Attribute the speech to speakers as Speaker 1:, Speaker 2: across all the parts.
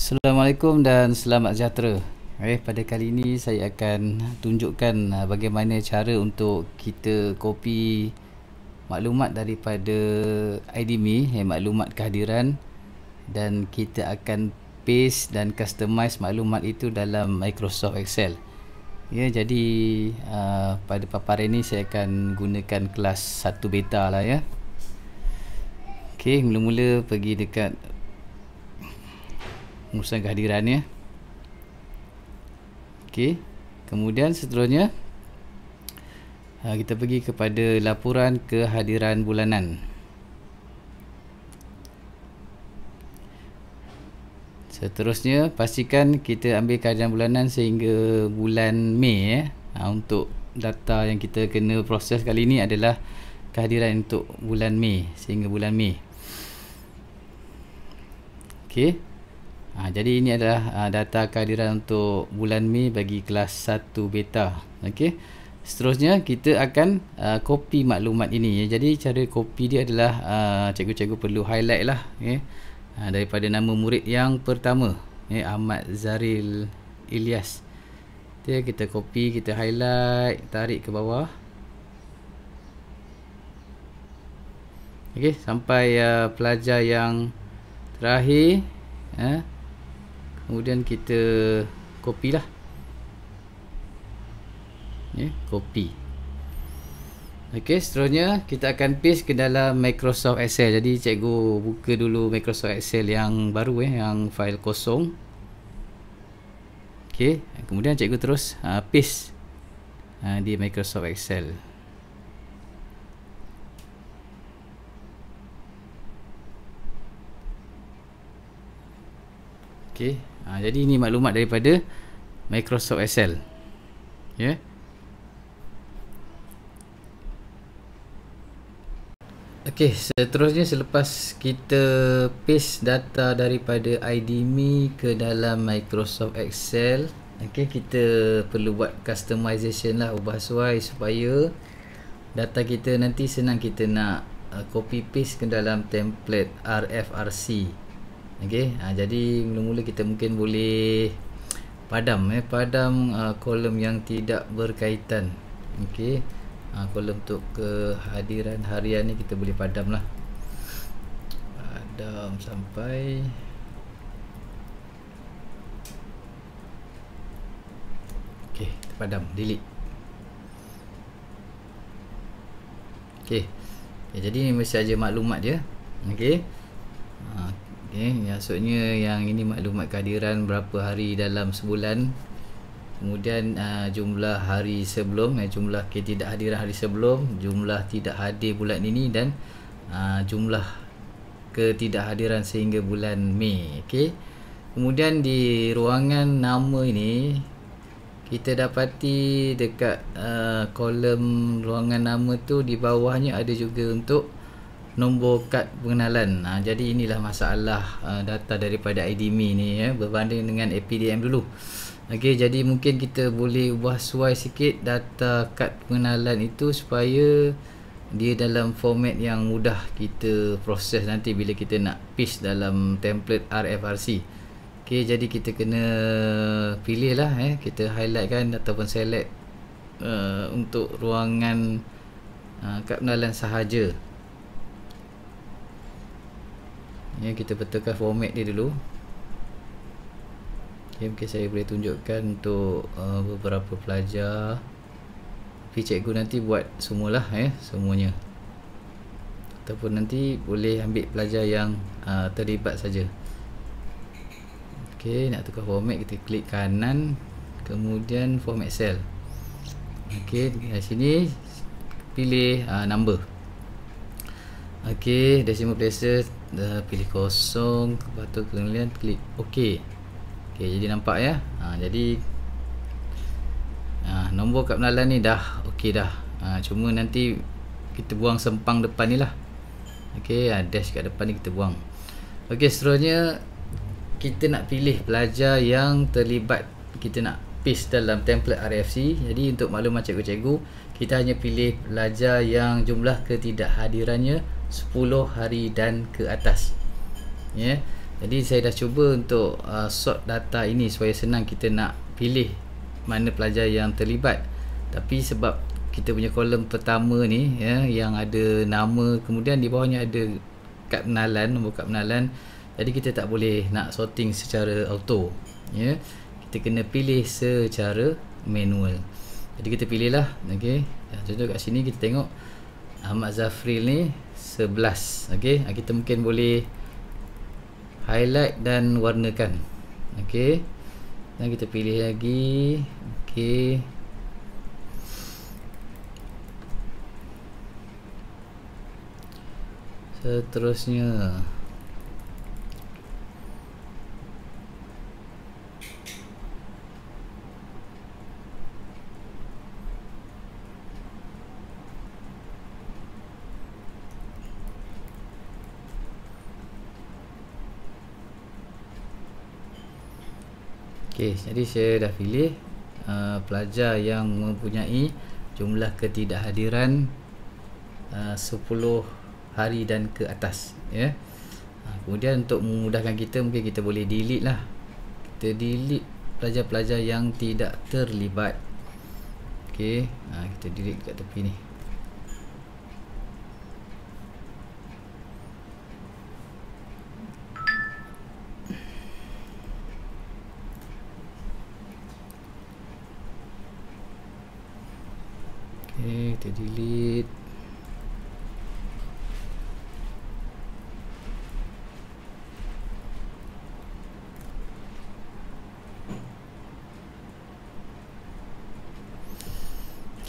Speaker 1: Assalamualaikum dan selamat sejahtera. Pada kali ini saya akan tunjukkan bagaimana cara untuk kita copy maklumat daripada IDMe, maklumat kehadiran, dan kita akan paste dan customize maklumat itu dalam Microsoft Excel. Jadi pada paparan ini saya akan gunakan kelas 1 beta lah ya. Mula-mula pergi dekat pengurusan kehadiran ya. Kemudian seterusnya kita pergi kepada laporan kehadiran bulanan. Seterusnya pastikan kita ambil kehadiran bulanan sehingga bulan Mei ya. Untuk data yang kita kena proses kali ini adalah kehadiran untuk bulan Mei sehingga bulan Mei. Jadi ini adalah data kehadiran untuk bulan Mei bagi kelas 1 beta. Seterusnya kita akan copy maklumat ini ya. Jadi cara copy dia adalah cikgu-cikgu perlu highlight lah daripada nama murid yang pertama Ahmad Zaril Ilyas. Kita copy, kita highlight, tarik ke bawah sampai pelajar yang terakhir. Kemudian kita copy lah, copy. Seterusnya kita akan paste ke dalam Microsoft Excel. Jadi cikgu buka dulu Microsoft Excel yang baru yang fail kosong. Kemudian cikgu terus paste di Microsoft Excel. Jadi ini maklumat daripada Microsoft Excel ya. Seterusnya selepas kita paste data daripada IDMe ke dalam Microsoft Excel, kita perlu buat customization lah, ubah suai supaya data kita nanti senang kita nak copy paste ke dalam template RFRC. Jadi mula-mula kita mungkin boleh padam kolom yang tidak berkaitan. Kolom untuk kehadiran harian ni kita boleh padam lah, padam sampai kita padam, delete. Jadi ni mesti saja maklumat dia. Maksudnya yang ini maklumat kehadiran berapa hari dalam sebulan, kemudian jumlah hari sebelum, jumlah ketidakhadiran hari sebelum, jumlah tidak hadir bulan ini, dan jumlah ketidakhadiran sehingga bulan Mei. Kemudian di ruangan nama ini kita dapati dekat kolom ruangan nama tu di bawahnya ada juga untuk nombor kad pengenalan. Jadi inilah masalah data daripada IDMe ni berbanding dengan APDM dulu. Jadi mungkin kita boleh ubah suai sikit data kad pengenalan itu supaya dia dalam format yang mudah kita proses nanti bila kita nak paste dalam template RFRC. Jadi kita kena pilih lah kita highlight kan ataupun select untuk ruangan kad pengenalan sahaja. Kita betulkan format dia dulu. Mungkin saya boleh tunjukkan untuk beberapa pelajar, tapi cikgu nanti buat semualah semuanya, ataupun nanti boleh ambil pelajar yang terlibat saja. Nak tukar format, kita klik kanan, kemudian format cell. Dari sini pilih number. Decimal places pilih kosong, lepas tu kemudian klik OK. Jadi nampak ya. Jadi nombor kad pengenalan ni dah OK dah. Cuma nanti kita buang sempang depan ni lah. Dash kat depan ni kita buang. Seterusnya kita nak pilih pelajar yang terlibat, kita nak paste dalam template RFC. Jadi untuk makluman cikgu-cikgu, kita hanya pilih pelajar yang jumlah ketidakhadirannya 10 hari dan ke atas. Jadi saya dah cuba untuk sort data ini supaya senang kita nak pilih mana pelajar yang terlibat. Tapi sebab kita punya kolom pertama ni ya, yang ada nama, kemudian di bawahnya ada kad pengenalan, nombor kad pengenalan, jadi kita tak boleh nak sorting secara auto ya. Kita kena pilih secara manual. Jadi kita pilih lah. Okey. Contoh kat sini kita tengok Ahmad Zafril ni 11. Okey. Kita mungkin boleh highlight dan warnakan. Okey. Dan kita pilih lagi. Okey. Seterusnya okey, jadi saya dah pilih pelajar yang mempunyai jumlah ketidakhadiran 10 hari dan ke atas ya. Kemudian untuk memudahkan kita, mungkin kita boleh delete lah. Kita delete pelajar-pelajar yang tidak terlibat. Okey, kita delete kat tepi ni. Okey, kita delete.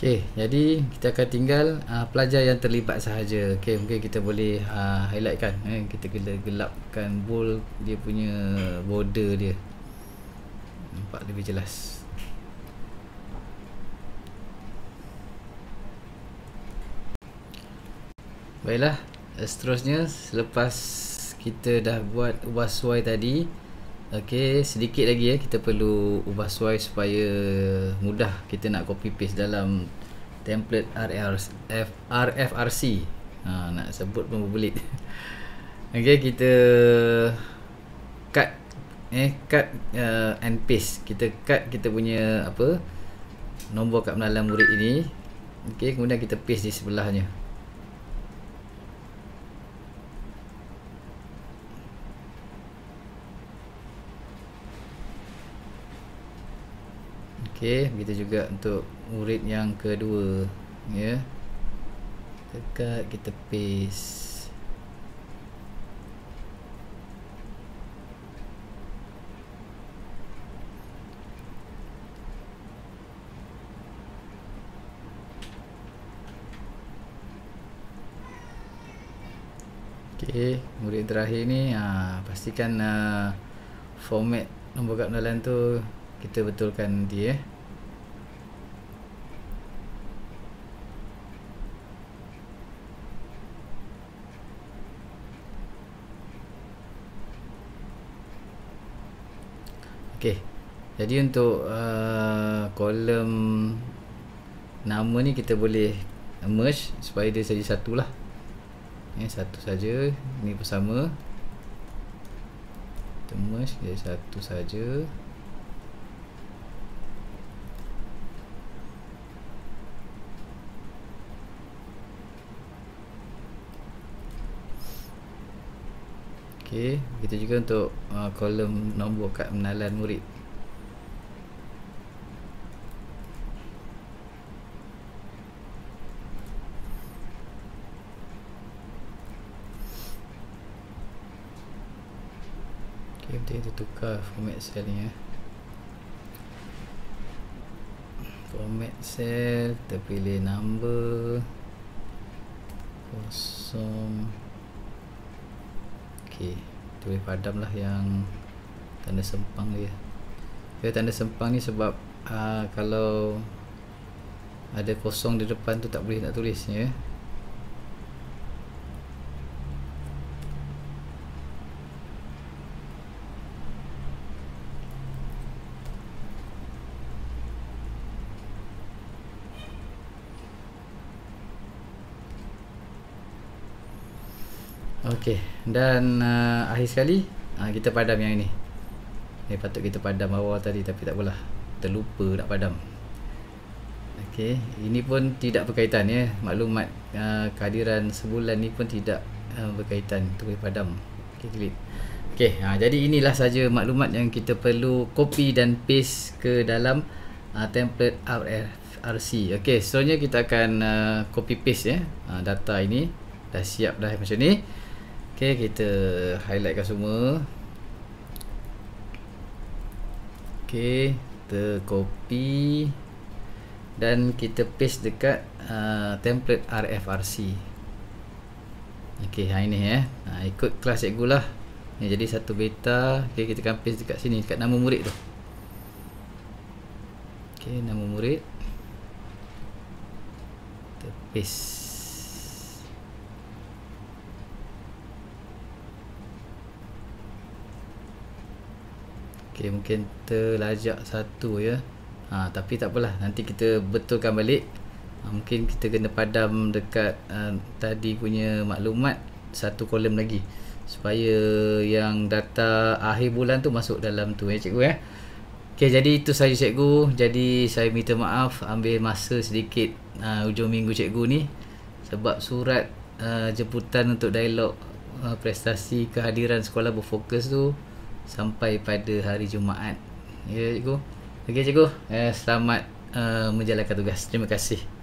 Speaker 1: Okey, jadi kita akan tinggal pelajar yang terlibat sahaja. Okey, mungkin kita boleh highlightkan. Kita gelapkan bold dia punya border dia. Nampak lebih jelas. Baiklah, seterusnya selepas kita dah buat ubah suai tadi, okey, sedikit lagi ya, kita perlu ubah suai supaya mudah kita nak copy paste dalam template RFRC. Nak sebut pun berbelit. Okey, kita cut and paste. Kita cut kita punya nombor kad pengenalan murid ini. Okey, kemudian kita paste di sebelahnya. Okey, begitu juga untuk murid yang kedua ya. Dekat kita paste. Okey, murid terakhir ni pastikan format nombor kad pengenalan tu kita betulkan nanti ya. Okey. Jadi untuk kolom nama ni kita boleh merge supaya dia jadi satu lah. Satu saja. Ini bersama. Kita merge jadi satu saja. Okey, begitu juga untuk kolom nombor kad pengenalan murid. Okey, kita tukar format cell ni ya. Format cell, kita pilih number 0. Okey, boleh padam lah yang tanda sempang dia. Tanda sempang ni sebab kalau ada kosong di depan tu tak boleh nak tulis ya. Okey, dan akhir sekali kita padam yang ini. Patut kita padam awal tadi, tapi tak apalah, terlupa nak padam. Okey, ini pun tidak berkaitan ya. Maklumat kehadiran sebulan ni pun tidak berkaitan, tu boleh padam. Okey, klik. Okey, jadi inilah saja maklumat yang kita perlu copy dan paste ke dalam template RFRC. Okey, seterusnya kita akan copy paste ya. Data ini dah siap dah macam ni. Okey, kita highlightkan semua. Okey, kita copy dan kita paste dekat template RFRC. Okey, ini ya. Ikut kelas cikgu lah. Ni jadi satu beta. Okey, kita akan paste dekat sini, dekat nama murid tu. Okey, nama murid. Kita paste. Okey, mungkin terlajak satu ya. Tapi tak apalah, nanti kita betulkan balik. Mungkin kita kena padam dekat tadi punya maklumat satu kolom lagi, supaya yang data akhir bulan tu masuk dalam tu ya cikgu ya. Okey, jadi itu saja cikgu. Jadi saya minta maaf ambil masa sedikit hujung minggu cikgu ni, sebab surat jemputan untuk dialog prestasi kehadiran sekolah berfokus tu sampai pada hari Jumaat ya cikgu. Okey cikgu, selamat menjalankan tugas. Terima kasih.